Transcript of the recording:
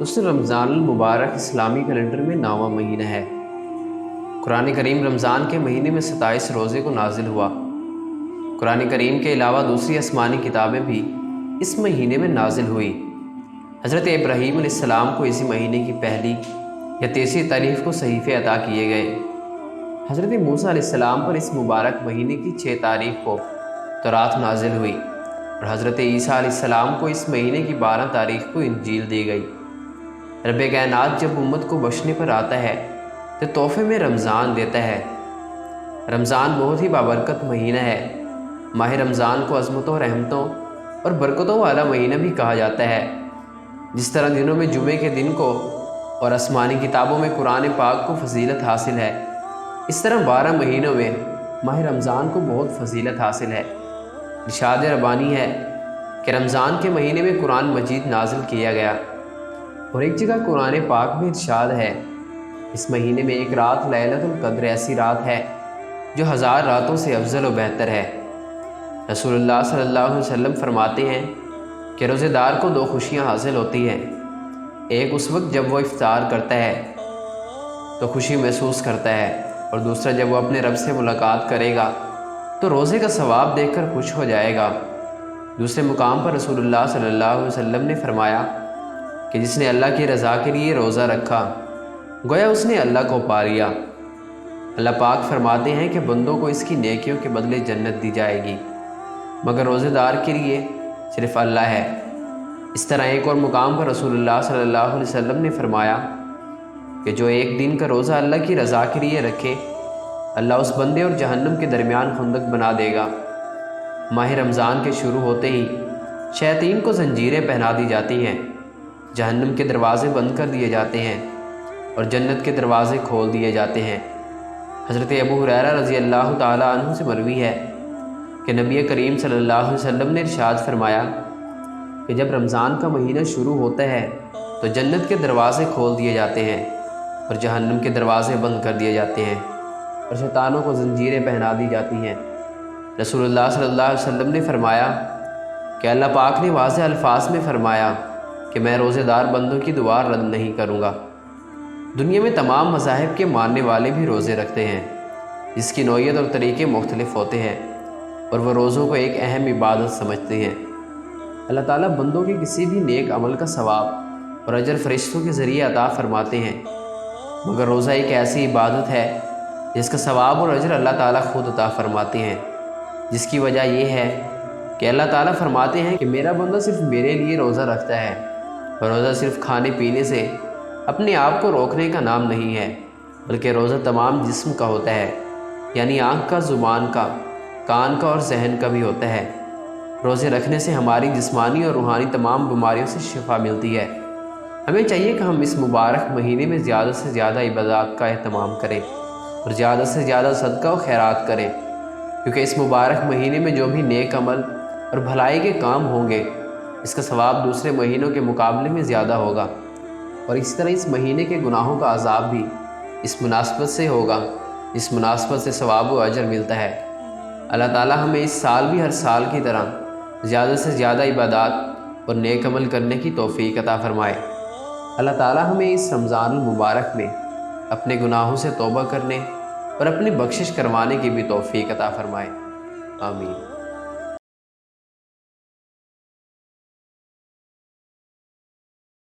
دوستوں، رمضان المبارک اسلامی کیلنڈر میں 9واں مہینہ ہے۔ قرآن کریم رمضان کے مہینے میں 27 روزے کو نازل ہوا۔ قرآن کریم کے علاوہ دوسری آسمانی کتابیں بھی اس مہینے میں نازل ہوئی۔ حضرت ابراہیم علیہ السلام کو اسی مہینے کی پہلی یا تیسری تاریخ کو صحیفے عطا کیے گئے۔ حضرت موسیٰ علیہ السلام پر اس مبارک مہینے کی 6 تاریخ کو تورات نازل ہوئی اور حضرت عیسیٰ علیہ السلام کو اس مہینے کی 12 تاریخ کو انجیل دی گئی۔ رب کائنات جب امت کو بخشنے پر آتا ہے تو تحفے میں رمضان دیتا ہے۔ رمضان بہت ہی بابرکت مہینہ ہے۔ ماہ رمضان کو عظمتوں، رحمتوں اور برکتوں والا مہینہ بھی کہا جاتا ہے۔ جس طرح دنوں میں جمعے کے دن کو اور آسمانی کتابوں میں قرآن پاک کو فضیلت حاصل ہے، اس طرح 12 مہینوں میں ماہ رمضان کو بہت فضیلت حاصل ہے۔ ارشاد ربانی ہے کہ رمضان کے مہینے میں قرآن مجید نازل کیا گیا، اور ایک جگہ قرآن پاک میں ارشاد ہے، اس مہینے میں ایک رات لیلۃ القدر ایسی رات ہے جو 1000 راتوں سے افضل و بہتر ہے۔ رسول اللہ صلی اللہ علیہ وسلم فرماتے ہیں کہ روزے دار کو 2 خوشیاں حاصل ہوتی ہیں۔ ایک اس وقت جب وہ افطار کرتا ہے تو خوشی محسوس کرتا ہے، اور دوسرا جب وہ اپنے رب سے ملاقات کرے گا تو روزے کا ثواب دیکھ کر خوش ہو جائے گا۔ دوسرے مقام پر رسول اللہ صلی اللہ علیہ وسلم نے فرمایا کہ جس نے اللہ کی رضا کے لیے روزہ رکھا گویا اس نے اللہ کو پا لیا۔ اللہ پاک فرماتے ہیں کہ بندوں کو اس کی نیکیوں کے بدلے جنت دی جائے گی، مگر روزے دار کے لیے صرف اللہ ہے۔ اس طرح ایک اور مقام پر رسول اللہ صلی اللہ علیہ وسلم نے فرمایا کہ جو ایک دن کا روزہ اللہ کی رضا کے لیے رکھے، اللہ اس بندے اور جہنم کے درمیان خندق بنا دے گا۔ ماہ رمضان کے شروع ہوتے ہی شیاطین کو زنجیریں پہنا دی جاتی ہیں، جہنم کے دروازے بند کر دیے جاتے ہیں اور جنت کے دروازے کھول دیے جاتے ہیں۔ حضرت ابو ہریرہ رضی اللہ تعالی عنہ سے مروی ہے کہ نبی کریم صلی اللہ علیہ وسلم نے ارشاد فرمایا کہ جب رمضان کا مہینہ شروع ہوتا ہے تو جنت کے دروازے کھول دیے جاتے ہیں اور جہنم کے دروازے بند کر دیے جاتے ہیں اور شیطانوں کو زنجیریں پہنا دی جاتی ہیں۔ رسول اللہ صلی اللہ علیہ وسلم نے فرمایا کہ اللہ پاک نے واضح الفاظ میں فرمایا کہ میں روزے دار بندوں کی دعا رد نہیں کروں گا۔ دنیا میں تمام مذاہب کے ماننے والے بھی روزے رکھتے ہیں، جس کی نوعیت اور طریقے مختلف ہوتے ہیں، اور وہ روزوں کو ایک اہم عبادت سمجھتے ہیں۔ اللہ تعالیٰ بندوں کے کسی بھی نیک عمل کا ثواب اور اجر فرشتوں کے ذریعے عطا فرماتے ہیں، مگر روزہ ایک ایسی عبادت ہے جس کا ثواب اور اجر اللہ تعالیٰ خود عطا فرماتے ہیں، جس کی وجہ یہ ہے کہ اللہ تعالیٰ فرماتے ہیں کہ میرا بندہ صرف میرے لیے روزہ رکھتا ہے، اور روزہ صرف کھانے پینے سے اپنے آپ کو روکنے کا نام نہیں ہے، بلکہ روزہ تمام جسم کا ہوتا ہے، یعنی آنکھ کا، زبان کا، کان کا اور ذہن کا بھی ہوتا ہے۔ روزے رکھنے سے ہماری جسمانی اور روحانی تمام بیماریوں سے شفا ملتی ہے۔ ہمیں چاہیے کہ ہم اس مبارک مہینے میں زیادہ سے زیادہ عبادات کا اہتمام کریں اور زیادہ سے زیادہ صدقہ و خیرات کریں، کیونکہ اس مبارک مہینے میں جو بھی نیک عمل اور بھلائی کے کام ہوں گے، اس کا ثواب دوسرے مہینوں کے مقابلے میں زیادہ ہوگا، اور اس طرح اس مہینے کے گناہوں کا عذاب بھی اس مناسبت سے ہوگا جس مناسبت سے ثواب و اجر ملتا ہے۔ اللہ تعالیٰ ہمیں اس سال بھی ہر سال کی طرح زیادہ سے زیادہ عبادات اور نیک عمل کرنے کی توفیق عطا فرمائے۔ اللہ تعالیٰ ہمیں اس رمضان المبارک میں اپنے گناہوں سے توبہ کرنے اور اپنی بخشش کروانے کی بھی توفیق عطا فرمائے۔ آمین۔